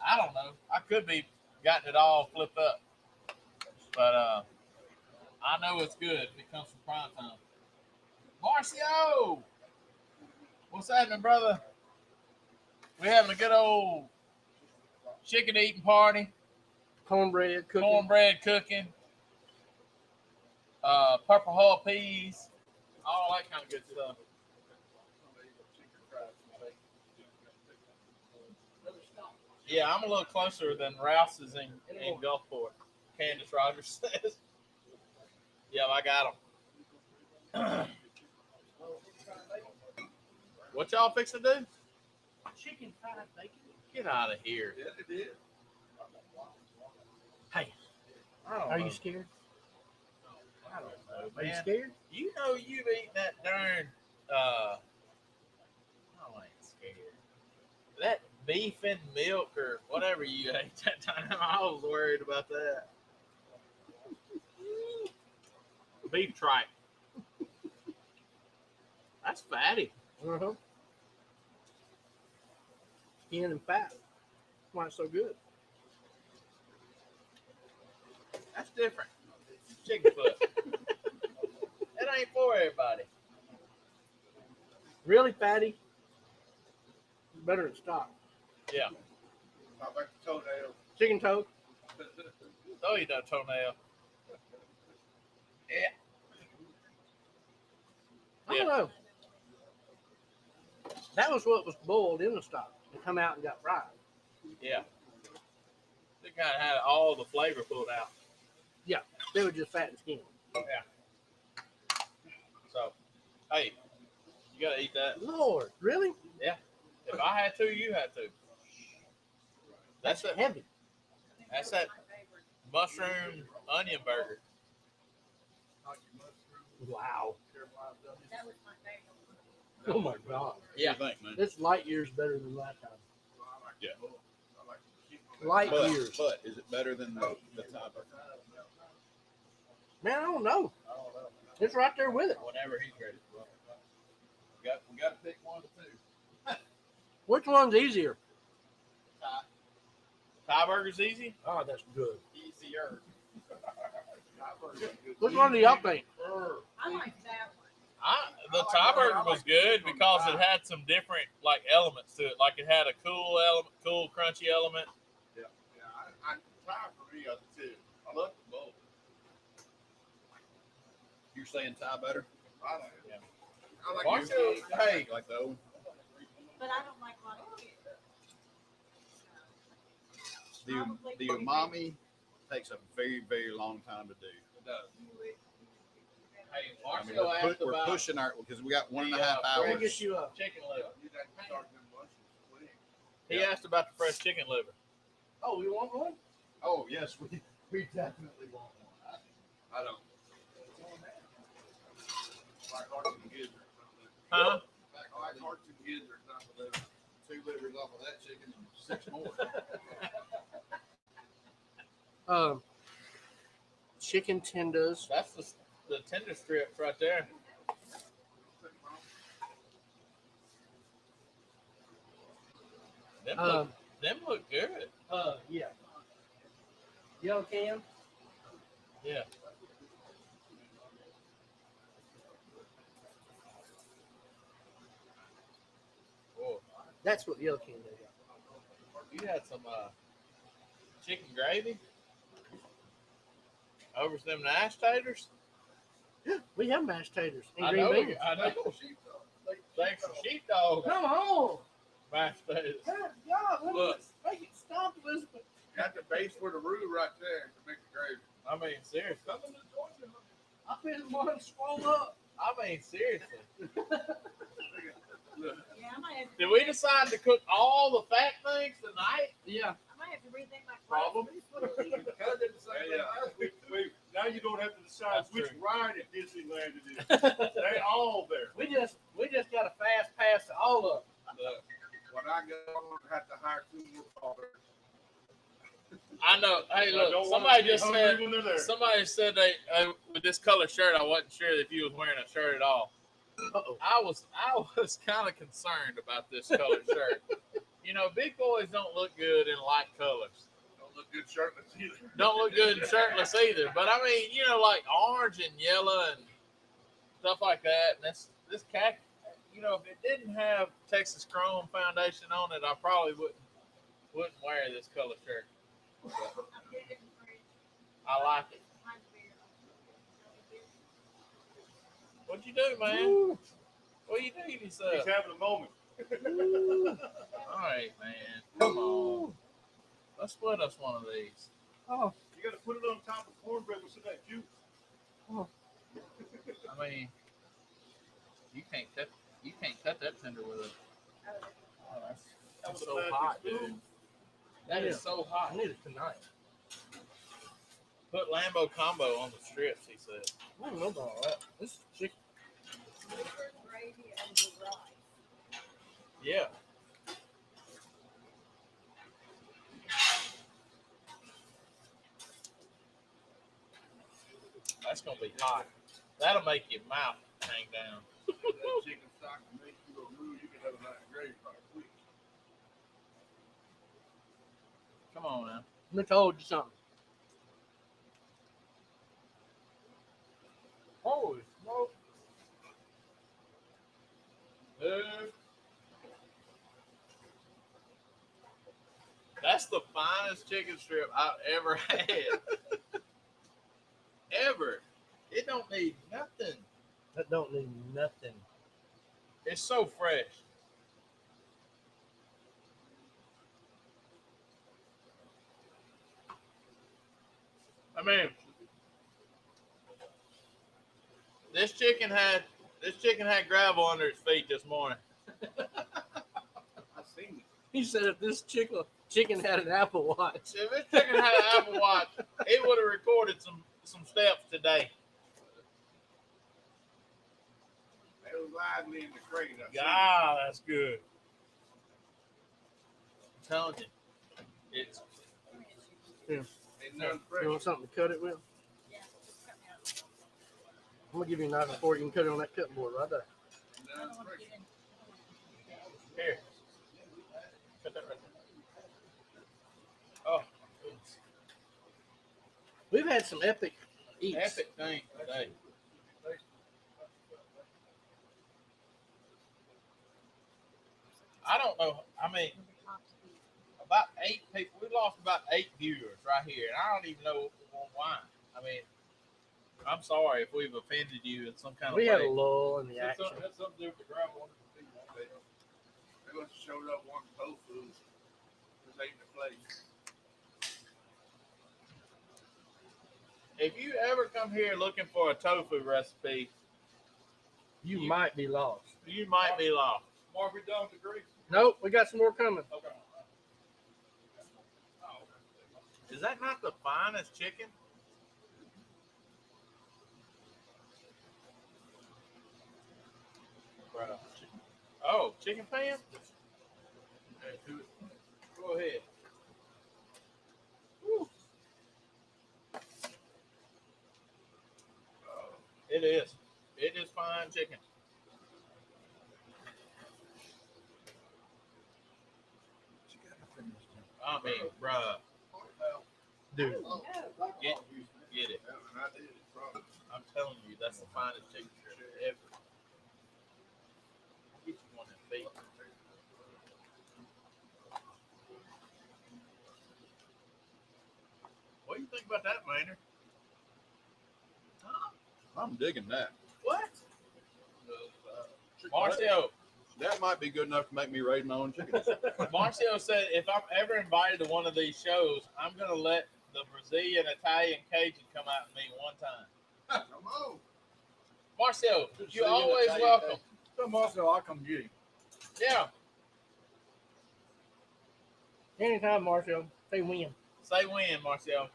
I don't know. I could be gotten it all flipped up, but I know it's good if it comes from prime time. Marcio, what's happening, brother? We're having a good old chicken eating party, Cornbread cooking. cornbread cooking, purple hull peas, all that kind of good stuff. Yeah, I'm a little closer than Rouse's in Gulfport. Candace Rogers says. Yeah, I got them. What y'all fixing to do? Chicken fried bacon. Get out of here. Yeah, it did. Hey, I don't are know. you scared? I don't know, Are you man. scared? You know you've eaten that darn I ain't scared. That beef and milk or whatever you ate that time. I was worried about that. Beef tripe. That's fatty. Uh-huh. Skin and fat. That's why it's so good. That's different. Chicken foot. That ain't for everybody. Really fatty. Better than stock. Yeah. Not like the toenail. Chicken toe. Oh, you done toenail. Yeah. I don't know. That was what was boiled in the stock and come out and got fried. Yeah. They kind of had all the flavor pulled out. They were just fat and skin. So, hey, you gotta eat that. Lord, really? If I had to, you had to. That's that. Heavy. That's that mushroom onion burger. Wow. That was my favorite. Oh my God. Yeah. What do you think, man? It's light years better than last time. Yeah. Light years. But is it better than the Thai burger? Man, I don't know. It's right there with it. Whenever he's ready. We got to pick one of the two. Which one's easier? Thai burger's easy. Oh, that's good. Easier. Which one do y'all think? I like that one. The Thai burger was good because it had some different like elements to it. Like it had a cool element, cool crunchy element. I Thai for me are the two. I love them both. You're saying Thai better? I like it. Yeah. I like Marcio, hey, You like the old? But I don't like a lot of it. The umami takes a very, very long time to do. It does. hey, I mean, Marcio asked we're about pushing our, because we got 1.5 the, hours. Let me get you up. chicken liver. You got to start them mushrooms quick. He asked about the fresh chicken liver. Oh, you want one? Oh, yes, we definitely want one. I don't. Like hearts and gizzards. Huh? Like hearts and gizzards, not the liver. 2 livers off of that chicken and 6 more. Chicken tenders. That's the tender strips right there. Them look good. Yeah. Yellow can. Yeah. Whoa. That's what yellow can is. You had some chicken gravy over them mashed taters. We have mashed taters and I green know. beans. I know. Thanks for sheepdog Come on. mashed taters. God, Look. make it stop, Elizabeth. Got the base for the roux right there to make the gravy. I mean, seriously. I feel one swole up. I mean, seriously. Look, Yeah, I might have to, Did we decide to cook all the fat things tonight? Yeah. I might have to rethink my Problem. Now you don't have to decide That's which ride at Disneyland it is. They all there. We just got a fast pass to Somebody just Hungry said. when they're there. Somebody said they with this color shirt. I wasn't sure if you was wearing a shirt at all. Uh-oh. I was kind of concerned about this color shirt. You know, big boys don't look good in light colors. Don't look good shirtless either. Don't look good in shirtless either. But I mean, you know, like orange and yellow and stuff like that. And this khaki. You know, if it didn't have Texas Chrome foundation on it, I probably wouldn't wear this color shirt. I like it. What'd you do, man? Ooh. What you do to He's yourself? having a moment. All right, man. Come on. Let's split us one of these. Oh, You got to put it on top of cornbread with some of that juice. I mean, you can't cut that tender with it. Oh, that's so hot, dude. That is so hot. I need it tonight. Put Lambo combo on the strips, he said. I don't know about all that. This is chicken. Gravy over rice. Yeah. That's gonna be hot. That'll make your mouth hang down. That chicken stock will make you a roux. You can have a nice gravy by a week. Come on now. Let me told you something. Holy smoke. Dude. That's the finest chicken strip I've ever had. Ever. It don't need nothing. That don't need nothing. It's so fresh. I mean, this chicken had gravel under its feet this morning. I seen it. He said if this chicken had an Apple Watch. If this chicken had an Apple Watch, it would have recorded some steps today. It was lively in the crate. I seen it. God, that's good. I'm telling you, it's Ain't nothing fresh. You want something to cut it with? I'm gonna give you a knife and fork. You can cut it on that cutting board right there. Nothing fresh. here. Cut that right there. Oh, goodness. We've had some epic eats. Epic thing today. I don't know. I mean, about 8 people. We lost about 8 viewers right here, and I don't even know why. I mean, I'm sorry if we've offended you in some kind of We way. had a lull in the That's action. something to do with the gravel under the feet. They must have showed up wanting tofu. Just ate the place. If you ever come here looking for a tofu recipe, You might be lost. you might be lost. Mark, we done with the grease? Nope, we got some more coming. Okay. Is that not the finest chicken? Bro. Oh, chicken pan? Go ahead. Woo. It is. It is fine chicken. I mean, bruh, Dude, get it. And I did it, probably. I'm telling you, that's the finest chicken strip ever. Get you one of them feet. What do you think about that, Maynard? Huh? I'm digging that. What? Marcio, That might be good enough to make me raise my own chickens. Marcio said if I'm ever invited to one of these shows, I'm going to let the Brazilian, Italian, Cajun come out and me one time. Come on. Marcio, you're Brazilian, always Italian, welcome. Come on, so I'll come get him. Yeah. anytime, Marshall. Say when. Say when, Marcio.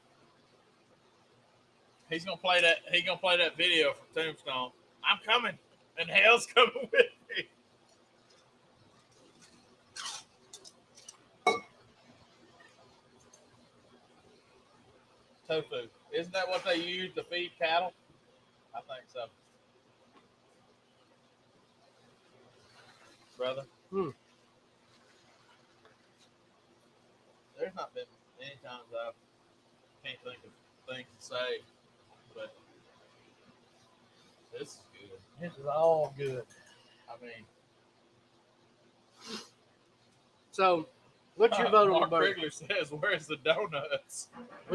He's gonna play that. He's gonna play that video from Tombstone. I'm coming, and hell's coming with me. tofu. Isn't that what they use to feed cattle? I think so. Brother. Hmm. There's not been many times I can't think of things to say, but this is good. This is all good. I mean, So, what's your vote on the Mark burger? Krigler says, "Where's the donuts?" I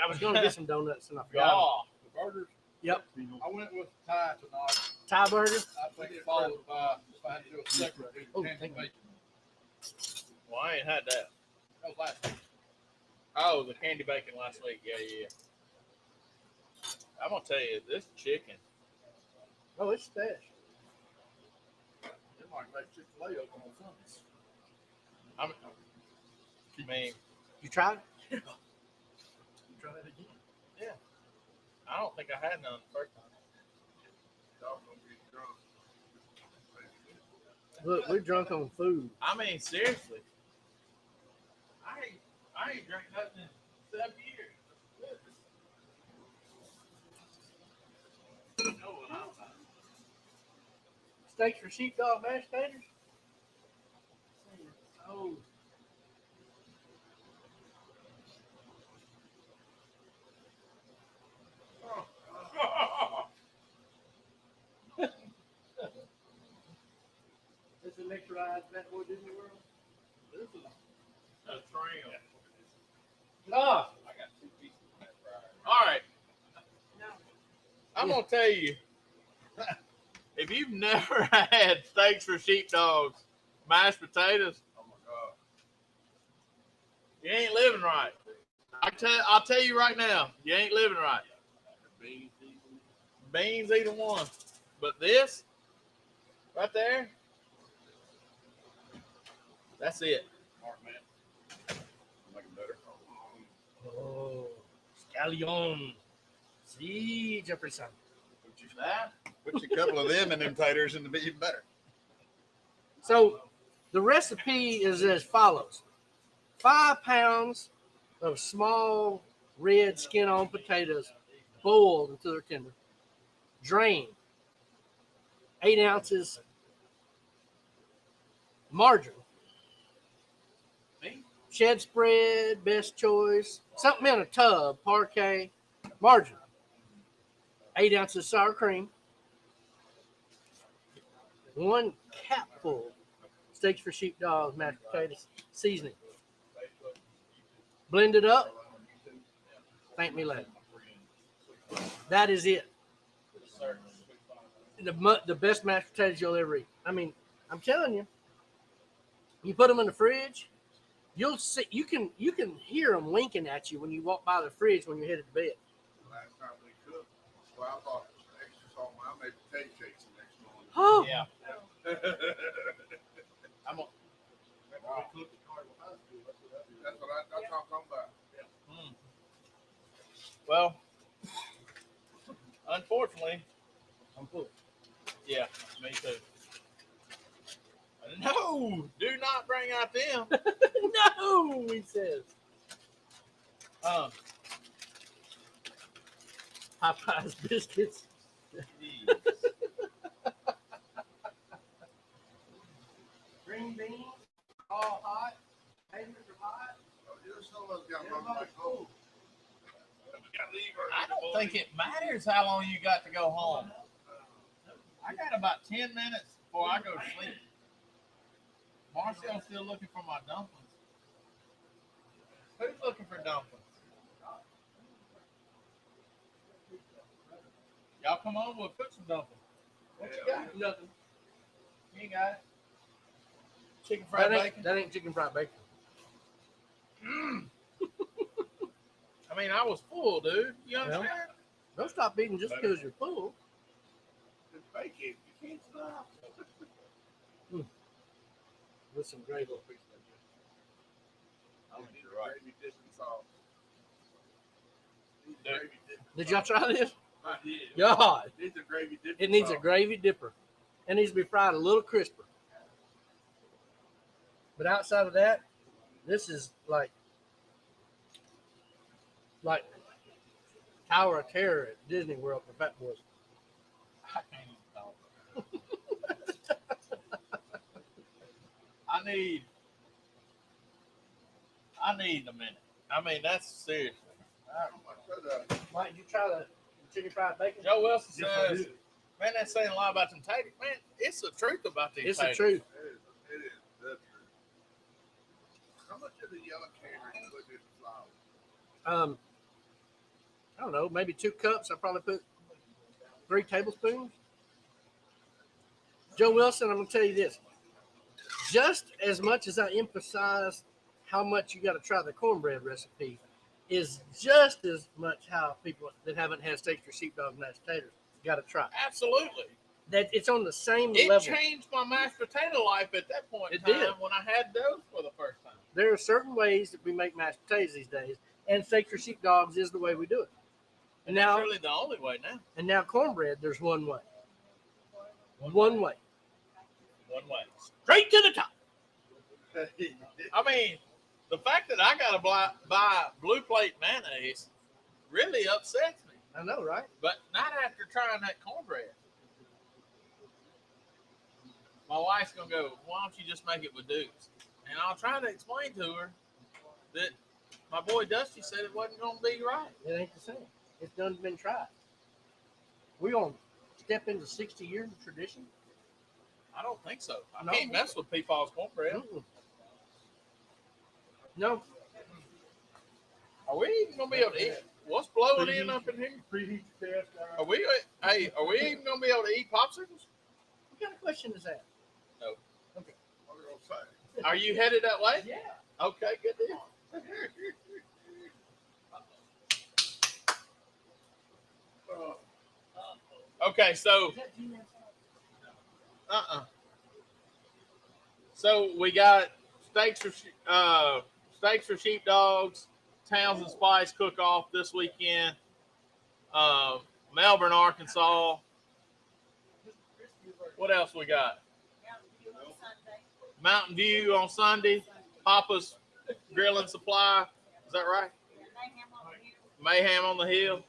was going to get some donuts and I forgot. God, The burgers. Yep. I went with Thai tonight. Thai burger. I think followed by if I had to do a separate Oh, candy thank you. bacon. well, I ain't had that. That was last week. Oh, the candy bacon last week. Yeah. I'm gonna tell you, this chicken. Oh, it's special. They might make Chick-fil-A open on Sundays. I mean, You tried it? You try that again. I don't think I had none the first time. Y'all gonna get drunk. Look, we're drunk on food. I mean, seriously. I ain't drank nothing in 7 years. You know what I'm about. Steaks for sheepdog mashed taters? Oh. This is the next ride that boy Disney World. This is a trail. Ah, I got 2 pieces of that fryer. All right. I'm going to tell you, if you've never had steaks for sheepdogs, mashed potatoes, Oh my God. you ain't living right. I'll tell you right now, you ain't living right. Beans either one. But this, right there, that's it. Mark, man. Make it better. oh, scallion. See, Jefferson. That? Put a couple of them in them taters and it'll be even better. So, the recipe is as follows: 5 pounds of small red skin-on potatoes, boiled until they're tender. Drain. 8 ounces margarine. Shed spread, best choice. Something in a tub, parquet, margarine. 8 ounces sour cream. 1 capful steaks for sheepdogs, mashed potatoes, seasoning. Blend it up. Thank me later. That is it. The best mashed potatoes you'll ever eat. I mean, I'm telling you. You put them in the fridge. You'll see. You can hear them winking at you when you walk by the fridge when you're headed to bed. Last time we cooked, well, I thought it was extra salt. I made potato cakes the next morning. Oh, Yeah. I'm a, That's what I'm talking about. well, unfortunately, I'm full. yeah, me too. No, do not bring out them. No, he says. Popeye's biscuits. Green beans, all hot. Potatoes are hot. Some of us got my cold. I don't think it matters how long you got to go home. I got about 10 minutes before I go to sleep. Marcel's still looking for my dumplings. Who's looking for dumplings? Y'all come on, we'll cook some dumplings. What you got? Nothing. You ain't got it. Chicken fried bacon. That ain't chicken fried bacon. I mean, I was full, dude. You understand? Don't stop eating just because you're full. It's bacon. You can't stop. With some gravy. I don't need gravy dipping sauce. Need Dude. gravy dipping Did y'all try this? I did. God, It needs a gravy dipping it needs a sauce. gravy dipper. It needs to be fried a little crisper. But outside of that, this is like Tower of Terror at Disney World for fat boys. I can't even talk. I need a minute. I mean, that's serious. Mike, you try the chicken fried bacon? Joe Wilson Yes, I says, did. man, that's saying a lot about them taters. Man, it's the truth about these It's the taters. truth. It is. That's true. How much of the yellow candy you put in the flour? I don't know, maybe 2 cups. I probably put 3 tablespoons. Joe Wilson, I'm gonna tell you this. Just as much as I emphasize how much you got to try the cornbread recipe, is just as much how people that haven't had steaks or sheepdog mashed potatoes got to try. Absolutely. That it's on the same It level. changed my mashed potato life at that point in It time did. when I had those for the first time. There are certain ways that we make mashed potatoes these days, and steaks or sheepdogs is the way we do it. And Now, that's really the only way now. and now cornbread, there's one way. One way. One way. Straight to the top. I mean, the fact that I got to buy blue plate mayonnaise really upsets me. I know, right? But not after trying that cornbread. My wife's going to go, why don't you just make it with Dukes? And I'll try to explain to her that my boy Dusty said it wasn't going to be right. It ain't the same. It's done been tried. We're going to step into 60 years of tradition. I don't think so. I No. can't mess with Peepaw's cornbread. Mm-mm. No, Are we even going to be able to eat? What's blowing in up in here? Preheat the cast iron. Are we even going to be able to eat popsicles? what kind of question is that? What are you gonna say? Are you headed that way? Yeah. Okay, good deal. Okay, so so we got steaks for sheepdogs, Towns and Spice cook off this weekend. Melbourne, Arkansas. What else we got? Mountain View on Sunday. Papa's Grill and Supply. Is that right? Mayhem on the Hill.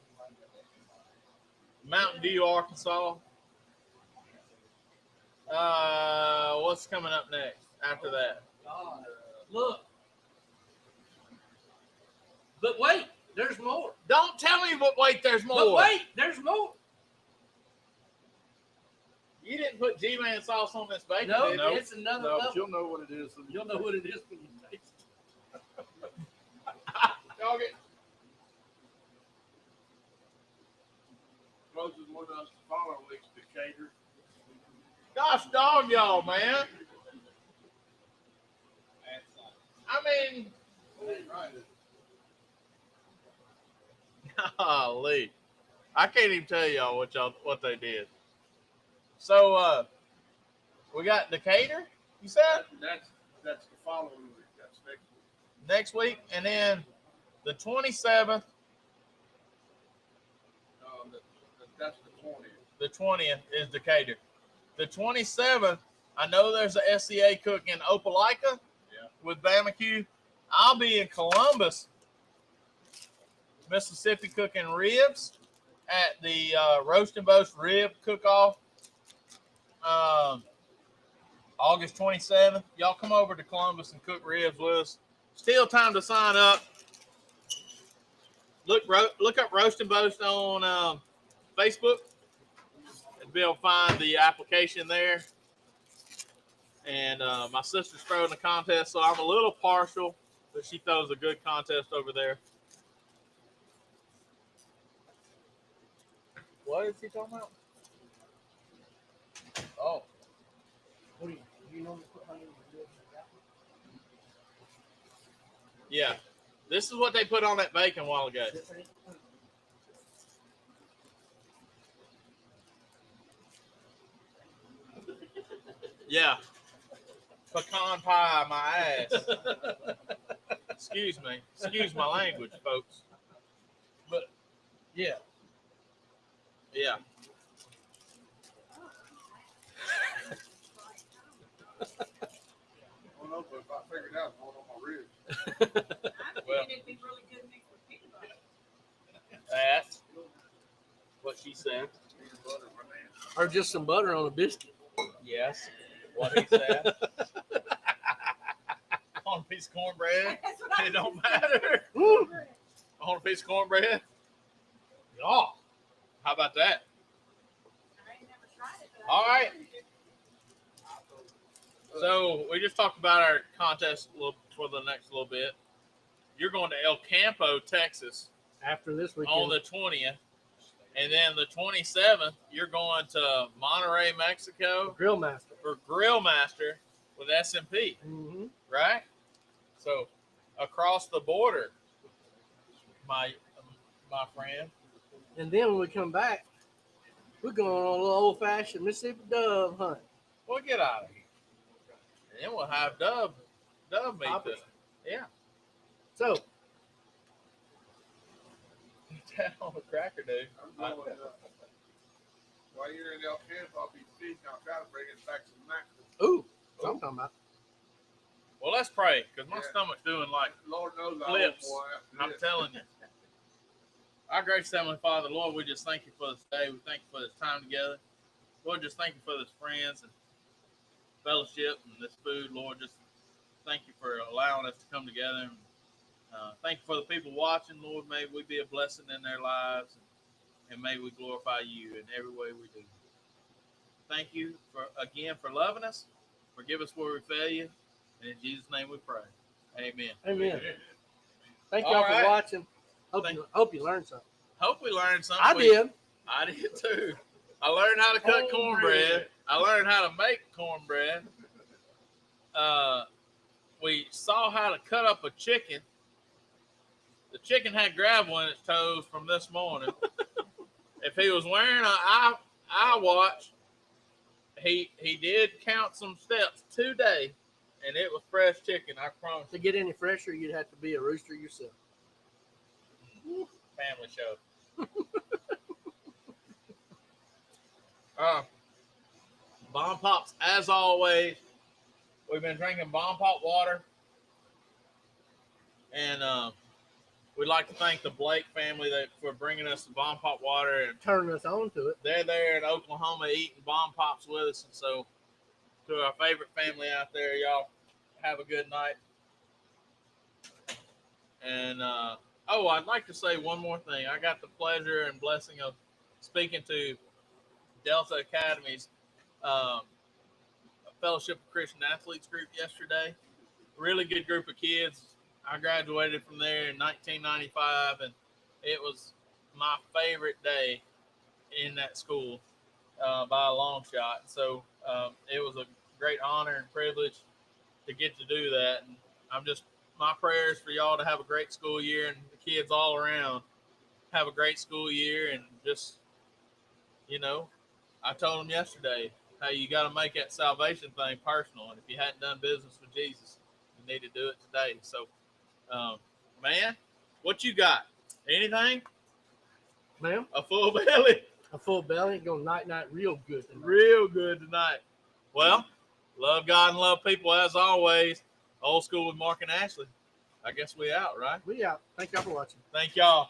Mountain View, Arkansas. What's coming up next after that? Look. But wait, there's more. Don't tell me, but wait, there's more. But wait, there's more. You didn't put G-Man sauce on this bacon, No, did you? it's another No, but level. you'll know what it is. You'll know what it is when you taste it. Dog it. Closest one of us to follow leaks Decatur. Gosh dog y'all, man. I mean, golly. I can't even tell y'all what they did. So we got Decatur, you said? That's the following week. That's Next next week. week, and then the 27th, That's the 20th. the 20th is Decatur. The 27th, I know there's a SCA cook in Opelika with Barbecue. I'll be in Columbus, Mississippi, cooking ribs at the Roast and Boast Rib Cook-Off. August 27th. Y'all come over to Columbus and cook ribs with us. Still time to sign up. Look up Roast and Boast on Facebook. And be able to find the application there. And my sister's throwing a contest, so I'm a little partial, but she throws a good contest over there. What is he talking about? Oh. What do you normally put honey in the ribs? Yeah. This is what they put on that bacon a while ago. Yeah. Pecan pie, my ass. Excuse me. Excuse my language, folks. But, Yeah. yeah. I don't know, but if I figured out going on my ribs. Well, It'd be really good mixed with peanut butter. that. Or just some butter on a biscuit. Yes, what he said. On a piece of cornbread, That's what I it don't was gonna matter. Woo. On a piece of cornbread, Yeah. how about that? I ain't never tried it, but All I right. So we just talked about our contest a little for the next little bit. You're going to El Campo, Texas, After this weekend. on the 20th, and then the 27th, you're going to Monterrey, Mexico, Grill Master. for Grill Master with SMP, Mm-hmm. right? So across the border, my friend. And then when we come back, we're going on a little old-fashioned Mississippi dove hunt. We'll get out of here, and then we'll have Dub meet Poppers. us. Yeah, So, on the cracker, dude. I'm going, while you're in El Camp, I'll be feeding. I'll try to bring us back some mackerel. ooh, that's what I'm talking about. Well, let's pray, because my Yeah. stomach's doing like Lord knows I Flips. want one after I'm this. telling you. Our gracious Heavenly Father, Lord, we just thank you for this day. We thank you for this time together. Lord, just thank you for this friends and fellowship and this food. Lord, just thank you for allowing us to come together. Thank you for the people watching. Lord, may we be a blessing in their lives, and may we glorify you in every way we do. Thank you for loving us. Forgive us where we fail you. And in Jesus' name we pray. Amen. Amen. Thank All y'all right. for watching. Thank- Hope you learned something. Hope we learned something. I did. I did too. I learned how to cut cornbread. I learned how to make cornbread. We saw how to cut up a chicken. The chicken had gravel in its toes from this morning. If he was wearing an eye watch, he did count some steps today, and it was fresh chicken. I promise. To get any fresher, you'd have to be a rooster yourself. Family show. Bomb Pops, as always. We've been drinking Bomb Pop water. And we'd like to thank the Blake family for bringing us the Bomb Pop water. And Turning us on to it. they're there in Oklahoma eating Bomb Pops with us. And so, to our favorite family out there, y'all have a good night. And, I'd like to say one more thing. I got the pleasure and blessing of speaking to Delta Academy's Fellowship of Christian Athletes group yesterday. Really good group of kids. I graduated from there in 1995, and it was my favorite day in that school by a long shot. So it was a great honor and privilege to get to do that. And my prayers for y'all to have a great school year, and the kids all around have a great school year. And just, I told them yesterday, hey, you got to make that salvation thing personal. And if you hadn't done business with Jesus, you need to do it today. So, man, what you got? Anything? Ma'am, A full belly? a full belly, going night real good tonight. Real good tonight. Well, love God and love people as always. Old school with Mark and Ashley. I guess we out, right? We out. Thank y'all for watching. Thank y'all.